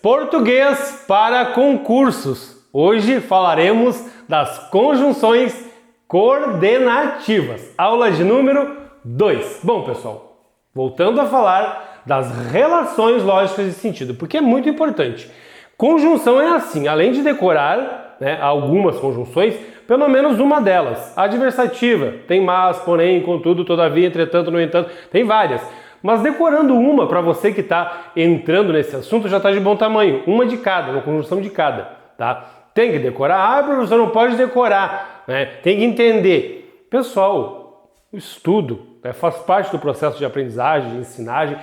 Português para concursos. Hoje falaremos das conjunções coordenativas. Aula de número 2. Bom, pessoal, voltando a falar das relações lógicas de sentido, porque é muito importante. Conjunção é assim, além de decorar algumas conjunções, pelo menos uma delas. Adversativa, tem mas, porém, contudo, todavia, entretanto, no entanto, tem várias. Mas decorando uma, para você que está entrando nesse assunto, já está de bom tamanho. Uma de cada, uma conjunção de cada, tá? Tem que decorar. Ah, professor, não pode decorar, né? Tem que entender. Pessoal, o estudo faz parte do processo de aprendizagem, de ensinagem,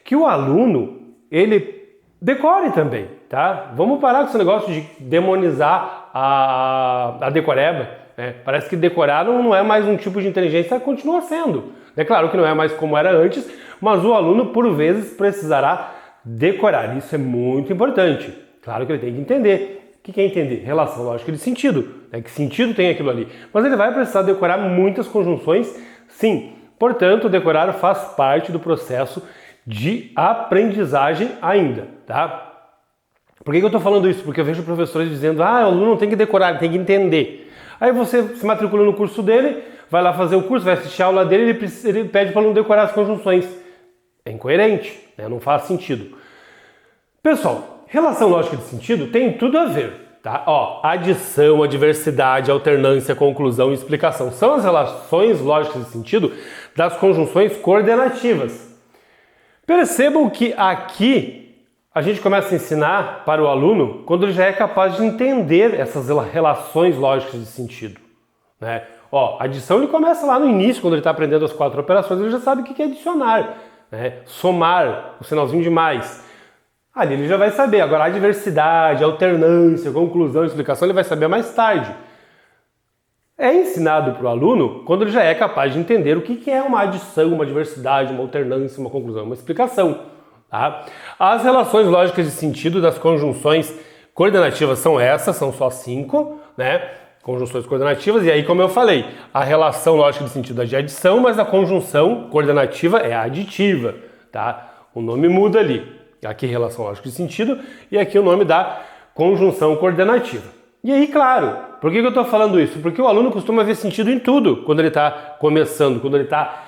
que o aluno, ele decore também, tá? Vamos parar com esse negócio de demonizar a decoreba, né? Parece que decorar não é mais um tipo de inteligência, continua sendo. É claro que não é mais como era antes, mas o aluno, por vezes, precisará decorar. Isso é muito importante. Claro que ele tem que entender. O que é entender? Relação lógica de sentido. Que sentido tem aquilo ali? Mas ele vai precisar decorar muitas conjunções, sim. Portanto, decorar faz parte do processo de aprendizagem ainda, tá? Por que eu estou falando isso? Porque eu vejo professores dizendo, o aluno não tem que decorar, ele tem que entender. Aí você se matricula no curso dele, vai lá fazer o curso, vai assistir a aula dele, ele pede para não decorar as conjunções. É incoerente, né? Não faz sentido. Pessoal, relação lógica de sentido tem tudo a ver, tá? Adição, adversidade, alternância, conclusão e explicação. São as relações lógicas de sentido das conjunções coordenativas. Percebam que aqui a gente começa a ensinar para o aluno quando ele já é capaz de entender essas relações lógicas de sentido, né? Adição ele começa lá no início, quando ele está aprendendo as 4 operações, ele já sabe o que é adicionar, né? Somar, o sinalzinho de mais. Ali ele já vai saber. Agora a adversidade, alternância, conclusão, explicação, ele vai saber mais tarde. É ensinado para o aluno quando ele já é capaz de entender o que é uma adição, uma adversidade, uma alternância, uma conclusão, uma explicação. Tá? As relações lógicas de sentido das conjunções coordenativas são essas, são só 5, né? Conjunções coordenativas, e aí, como eu falei, a relação lógica de sentido é de adição, mas a conjunção coordenativa é aditiva, tá? O nome muda ali. Aqui relação lógica de sentido e aqui o nome da conjunção coordenativa. E aí, claro, por que eu estou falando isso? Porque o aluno costuma ver sentido em tudo quando ele está começando, quando ele está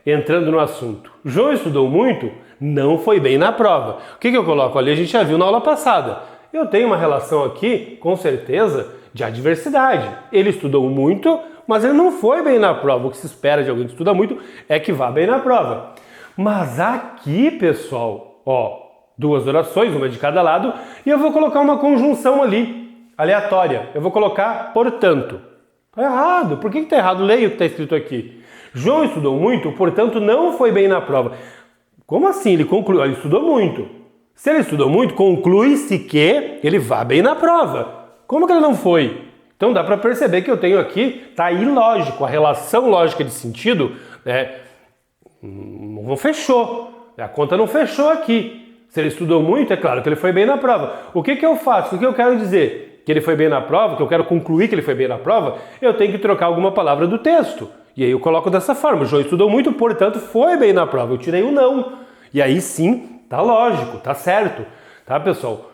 entrando no assunto. João estudou muito, não foi bem na prova. O que eu coloco ali? A gente já viu na aula passada. Eu tenho uma relação aqui, com certeza, de adversidade. Ele estudou muito, mas ele não foi bem na prova. O que se espera de alguém que estuda muito é que vá bem na prova. Mas aqui, pessoal, 2 orações, uma de cada lado, e eu vou colocar uma conjunção ali, aleatória. Eu vou colocar portanto. Está errado. Por que está errado? Leia o que está escrito aqui. João estudou muito, portanto não foi bem na prova. Como assim? Ele concluiu, ele estudou muito. Se ele estudou muito, conclui-se que ele vá bem na prova. Como que ele não foi? Então dá para perceber que eu tenho aqui, está ilógico, a relação lógica de sentido, não fechou. A conta não fechou aqui. Se ele estudou muito, é claro que ele foi bem na prova. O que eu faço? O que eu quero dizer? Que ele foi bem na prova, que eu quero concluir que ele foi bem na prova, eu tenho que trocar alguma palavra do texto. E aí eu coloco dessa forma. João estudou muito, portanto foi bem na prova. Eu tirei o não. E aí sim, tá lógico, tá certo. Tá, pessoal?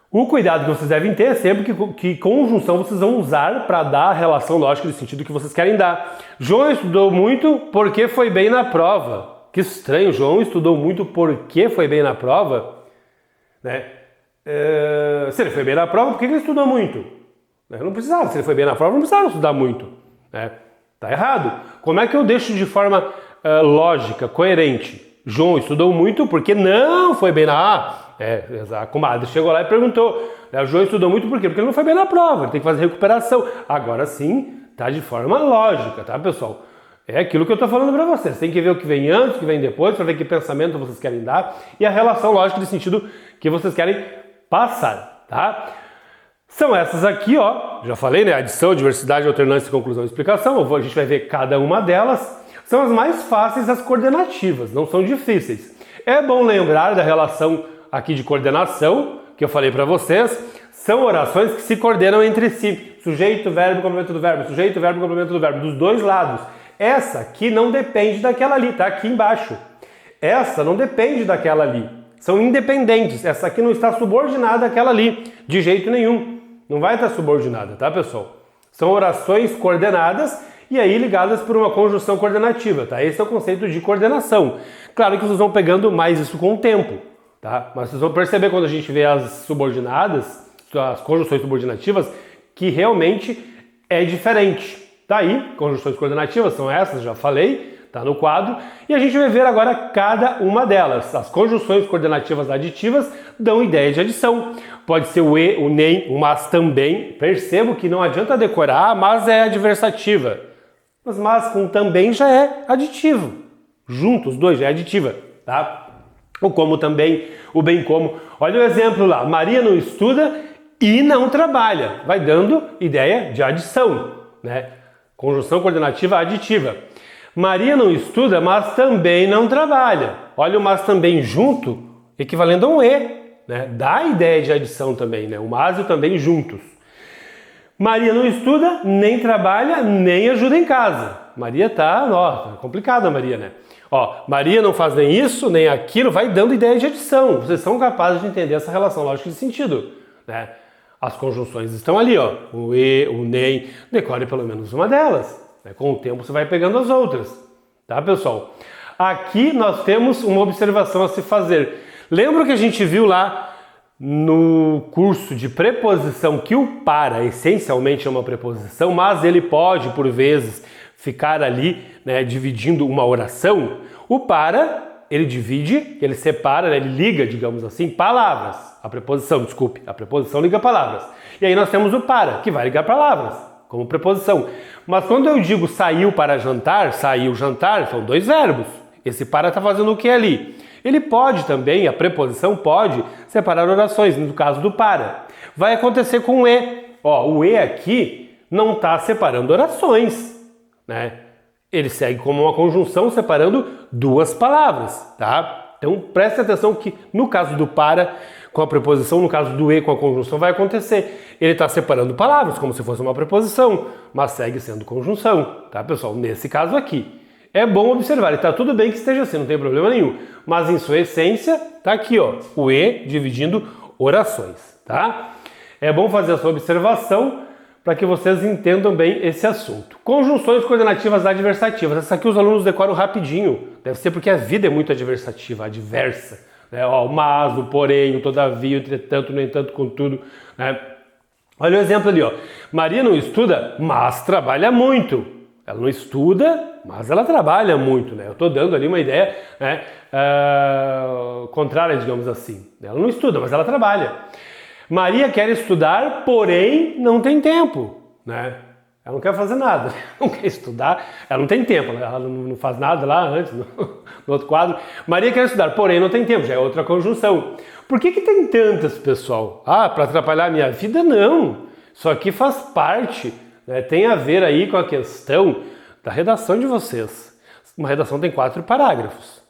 O cuidado que vocês devem ter é sempre que conjunção vocês vão usar para dar a relação lógica de sentido que vocês querem dar. João estudou muito porque foi bem na prova. Que estranho, João estudou muito porque foi bem na prova, né? Se ele foi bem na prova, por que ele estudou muito? Não precisava, se ele foi bem na prova, não precisava estudar muito, né? Tá errado. Como é que eu deixo de forma lógica, coerente? João estudou muito porque não foi bem na... a comadre chegou lá e perguntou. João estudou muito por quê? Porque ele não foi bem na prova, ele tem que fazer recuperação. Agora sim, tá de forma lógica, tá, pessoal? É aquilo que eu estou falando para vocês. Tem que ver o que vem antes, o que vem depois, para ver que pensamento vocês querem dar e a relação lógica de sentido que vocês querem passar, tá? São essas aqui, já falei, né? Adição, diversidade, alternância, conclusão e explicação. A gente vai ver cada uma delas. São as mais fáceis, as coordenativas, não são difíceis. É bom lembrar da relação aqui de coordenação, que eu falei para vocês. São orações que se coordenam entre si. Sujeito, verbo, complemento do verbo. Sujeito, verbo, complemento do verbo. Dos dois lados. Essa aqui não depende daquela ali, tá aqui embaixo. Essa não depende daquela ali. São independentes. Essa aqui não está subordinada àquela ali, de jeito nenhum. Não vai estar subordinada, tá, pessoal? São orações coordenadas e aí ligadas por uma conjunção coordenativa, tá? Esse é o conceito de coordenação. Claro que vocês vão pegando mais isso com o tempo, tá? Mas vocês vão perceber quando a gente vê as subordinadas, as conjunções subordinativas, que realmente é diferente. Tá aí, conjunções coordenativas são essas, já falei, tá no quadro, e a gente vai ver agora cada uma delas. As conjunções coordenativas aditivas dão ideia de adição. Pode ser o e, o nem, o mas também. Percebo que não adianta decorar, mas é adversativa. Mas com também já é aditivo. Juntos, os dois já é aditiva, tá? O como também, o bem como. Olha o exemplo lá, Maria não estuda e não trabalha. Vai dando ideia de adição, né? Conjunção coordenativa aditiva. Maria não estuda, mas também não trabalha. Olha o mas também junto, equivalendo a um e, né? Dá a ideia de adição também, né? O mas e o também juntos. Maria não estuda, nem trabalha, nem ajuda em casa. Maria tá complicada, Maria, né? Ó, Maria não faz nem isso, nem aquilo, vai dando ideia de adição. Vocês são capazes de entender essa relação lógica de sentido, né? As conjunções estão ali, ó. O e, o nem, decore pelo menos uma delas. Com o tempo você vai pegando as outras, tá, pessoal? Aqui nós temos uma observação a se fazer. Lembra que a gente viu lá no curso de preposição que o para essencialmente é uma preposição, mas ele pode, por vezes, ficar ali, né, dividindo uma oração? O para, ele divide, ele separa, né, ele liga, digamos assim, palavras. A preposição liga palavras. E aí nós temos o para, que vai ligar palavras, como preposição. Mas quando eu digo saiu para jantar, saiu jantar, são dois verbos. Esse para está fazendo o que ali? Ele pode também, a preposição pode separar orações, no caso do para. Vai acontecer com o e. Ó, o e aqui não está separando orações, né? Ele segue como uma conjunção separando duas palavras, tá? Então preste atenção que no caso do para com a preposição, no caso do e com a conjunção vai acontecer. Ele está separando palavras como se fosse uma preposição, mas segue sendo conjunção, tá, pessoal? Nesse caso aqui. É bom observar, e tá tudo bem que esteja assim, não tem problema nenhum. Mas em sua essência, tá aqui, ó, o e dividindo orações, tá? É bom fazer essa observação para que vocês entendam bem esse assunto. Conjunções coordenativas adversativas. Essa aqui os alunos decoram rapidinho. Deve ser porque a vida é muito adversativa, adversa. Né? Ó, o mas, o porém, o todavia, o entretanto, no entanto, contudo. Né? Olha o exemplo ali, ó. Maria não estuda, mas trabalha muito. Ela não estuda, mas ela trabalha muito, né? Eu estou dando ali uma ideia, né, contrária, digamos assim. Ela não estuda, mas ela trabalha. Maria quer estudar, porém não tem tempo, né? Ela não quer fazer nada, não quer estudar, ela não tem tempo, ela não faz nada lá antes, no outro quadro. Maria quer estudar, porém não tem tempo, já é outra conjunção. Por que tem tantas, pessoal? Ah, para atrapalhar a minha vida? Não. Isso aqui faz parte, né? Tem a ver aí com a questão da redação de vocês. Uma redação tem 4 parágrafos.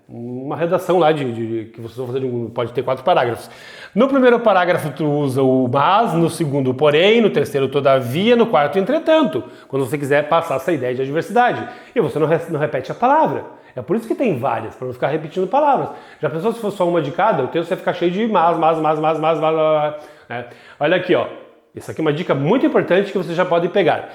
Uma redação lá que vocês vão fazer pode ter 4 parágrafos. No primeiro parágrafo tu usa o mas, no segundo o porém, no terceiro todavia, no quarto entretanto, quando você quiser passar essa ideia de adversidade. E você não repete a palavra. É por isso que tem várias, para não ficar repetindo palavras. Já pensou se fosse só uma de cada? O texto ia ficar cheio de mas. Olha aqui, ó. Isso aqui é uma dica muito importante que vocês já podem pegar.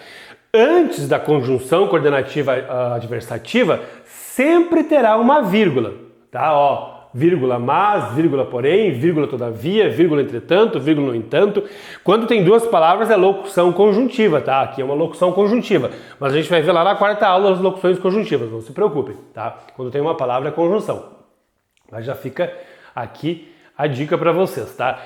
Antes da conjunção coordenativa adversativa, sempre terá uma vírgula, tá? Ó, vírgula mas, vírgula porém, vírgula todavia, vírgula entretanto, vírgula no entanto. Quando tem 2 palavras é locução conjuntiva, tá? Aqui é uma locução conjuntiva, mas a gente vai ver lá na 4ª aula as locuções conjuntivas, não se preocupem, tá? Quando tem uma palavra é conjunção. Mas já fica aqui a dica para vocês, tá?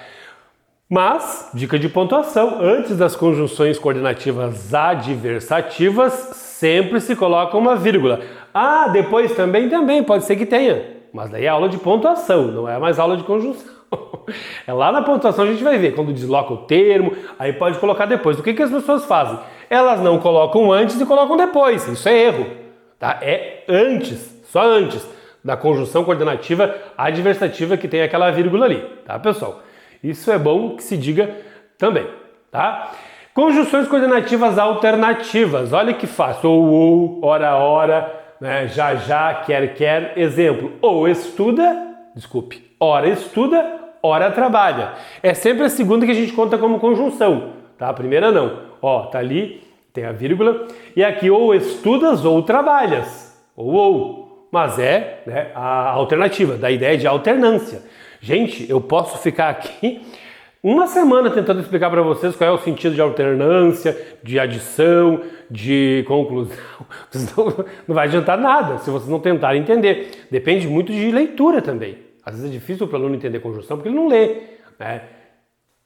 Mas, dica de pontuação, antes das conjunções coordenativas adversativas, sempre se coloca uma vírgula. Ah, depois também, pode ser que tenha. Mas daí é aula de pontuação, não é mais aula de conjunção. É lá na pontuação a gente vai ver, quando desloca o termo, aí pode colocar depois. O que as pessoas fazem? Elas não colocam antes e colocam depois. Isso é erro, tá? É antes, só antes da conjunção coordenativa adversativa que tem aquela vírgula ali, tá, pessoal? Isso é bom que se diga também, tá? Conjunções coordenativas alternativas. Olha que fácil. Ou, ora, né? Já, quer. Exemplo. Ou estuda, desculpe, ora estuda, ora trabalha. É sempre a segunda que a gente conta como conjunção, tá? A primeira não. Ó, tá ali, tem a vírgula, e aqui ou estudas ou trabalhas, ou. Mas é, né, a alternativa, da ideia de alternância. Gente, eu posso ficar aqui uma semana tentando explicar para vocês qual é o sentido de alternância, de adição, de conclusão. Não vai adiantar nada se vocês não tentarem entender. Depende muito de leitura também. Às vezes é difícil para o aluno entender conjunção porque ele não lê, né?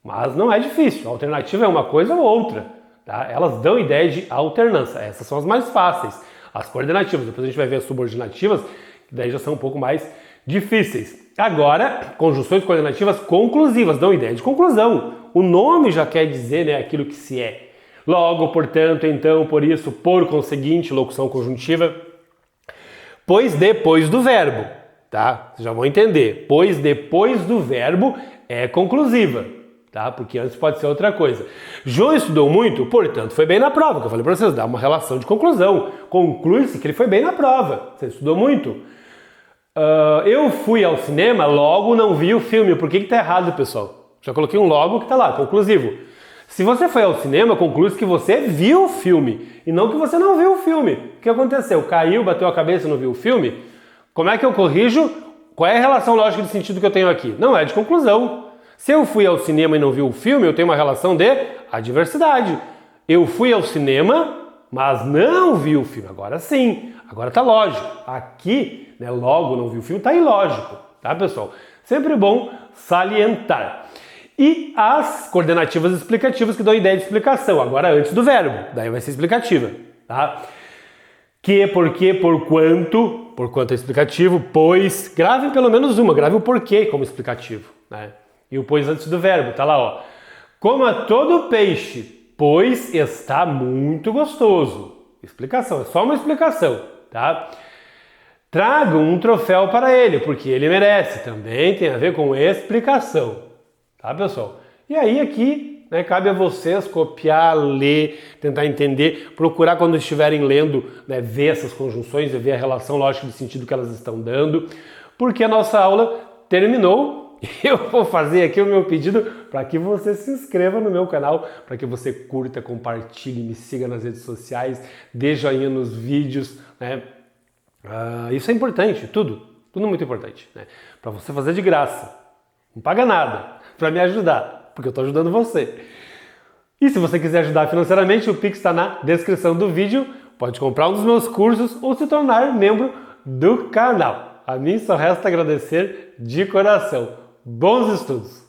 Mas não é difícil. A alternativa é uma coisa ou outra, tá? Elas dão ideia de alternância. Essas são as mais fáceis. As coordenativas. Depois a gente vai ver as subordinativas, que daí já são um pouco mais difíceis. Agora, conjunções coordenativas conclusivas dão ideia de conclusão. O nome já quer dizer, né, aquilo que se é. Logo, portanto, então, por isso, por conseguinte, locução conjuntiva. Pois depois do verbo, tá? Vocês já vão entender. Pois depois do verbo é conclusiva, tá? Porque antes pode ser outra coisa. João estudou muito, portanto, foi bem na prova, que eu falei para vocês, dá uma relação de conclusão. Conclui-se que ele foi bem na prova. Você estudou muito? Eu fui ao cinema, logo não vi o filme. Por que tá errado, pessoal? Já coloquei um logo que tá lá, conclusivo. Se você foi ao cinema, conclui que você viu o filme e não que você não viu o filme. O que aconteceu? Caiu, bateu a cabeça e não viu o filme? Como é que eu corrijo? Qual é a relação lógica de sentido que eu tenho aqui? Não é de conclusão. Se eu fui ao cinema e não vi o filme, eu tenho uma relação de adversidade. Eu fui ao cinema, mas não vi o filme. Agora sim, agora tá lógico. Aqui, né, logo não vi o filme, tá ilógico, tá, pessoal? Sempre bom salientar. E as coordenativas explicativas que dão ideia de explicação, agora antes do verbo, daí vai ser explicativa, tá? Que, porquê, porquanto é explicativo, pois, gravem pelo menos uma, grave o porquê como explicativo, né? E o pois antes do verbo, tá lá, ó. Coma todo peixe, pois está muito gostoso. Explicação, é só uma explicação, tá? Tragam um troféu para ele, porque ele merece. Também tem a ver com explicação, tá, pessoal? E aí aqui, né, cabe a vocês copiar, ler, tentar entender, procurar quando estiverem lendo, né, ver essas conjunções e ver a relação lógica de sentido que elas estão dando, porque a nossa aula terminou. Eu vou fazer aqui o meu pedido para que você se inscreva no meu canal, para que você curta, compartilhe, me siga nas redes sociais, dê joinha nos vídeos, né? Isso é importante, tudo muito importante, né? Para você fazer de graça, não paga nada, para me ajudar, porque eu estou ajudando você. E se você quiser ajudar financeiramente, o Pix está na descrição do vídeo, pode comprar um dos meus cursos ou se tornar membro do canal. A mim só resta agradecer de coração. Bons estudos!